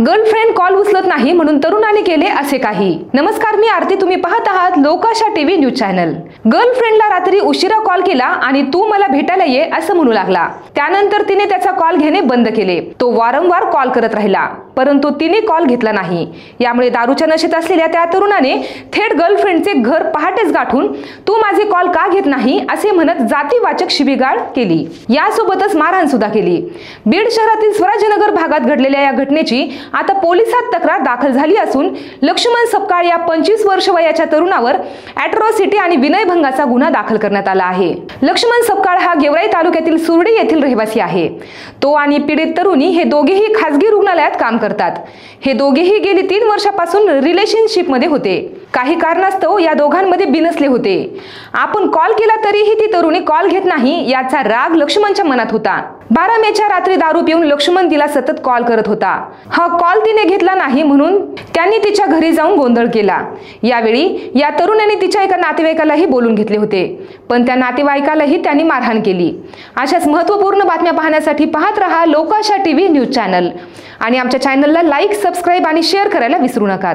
Girlfriend call उचलत नाही म्हणून तरुणाने केले असे काही। नमस्कार, मी आरती, तुम्ही पाहत आहात लोकाशा टीव्ही न्यूज चॅनल। गर्लफ्रेंडला रात्री उशिरा कॉल केला आणि तू मला भेटायला ये असं म्हणू लागला। त्यानंतर तिने त्याचा कॉल घेणे बंद केले। तो वारंवार कॉल करत राहिला, परंतु तिने कॉल घेतला नाही। यामुळे दारूच्या नशेत असलेल्या त्या तरुणाने थेट गर्लफ्रेंडचे घर पहाटेच गाठून तू माझे कॉल का घेत नाही असे म्हणत जातीवाचक शिवीगाळ केली। यासोबतच मारहाण सुद्धा केली। बीड शहरातील स्वराजनगर भागात घडलेल्या या घटनेची आता पोलिसात तक्रार दाखल झाली असून लक्ष्मण सपकाळ या 25 वर्ष वयाच्या तरुणावर ॲट्रॉसिटी आणि विनयभंगाचा गुन्हा दाखल करण्यात आला आहे। लक्ष्मण सपकाळ हा गेवराई तालुक्यातील सुर्डी येथील रहिवासी आहे। तो आणि पीडित तरुणी हे दोघेही खासगी रुग्णालयात काम करतात। हे दोघेही गेली 3 वर्षापासून रिलेशनशिप मध्ये होते। काही कारणास्तव या दोघांमध्ये बिनसले होते। आपण कॉल केला तरीही ती तरुणी कॉल घेत नाही याचा राग लक्ष्मणच्या मनात होता। 12 मेच्या रात्री दारू पिऊन लक्ष्मण तिला सतत कॉल करत होता। हा कॉल तिने घेतला नाही म्हणून त्यांनी तिच्या घरी जाऊन गोंधळ केला। यावेळी या तरुणाने तिच्या एका नातेवाईकालाही बोलून घेतले होते, पण त्या नातेवाईकालाही त्यांनी मारहाण केली। अशाच महत्त्वपूर्ण बातम्या पाहण्यासाठी पाहत रहा लोकाशा टीव्ही न्यूज चॅनल आणि आमच्या चॅनलला लाईक, सबस्क्राईब आणि शेअर करायला विसरू नका।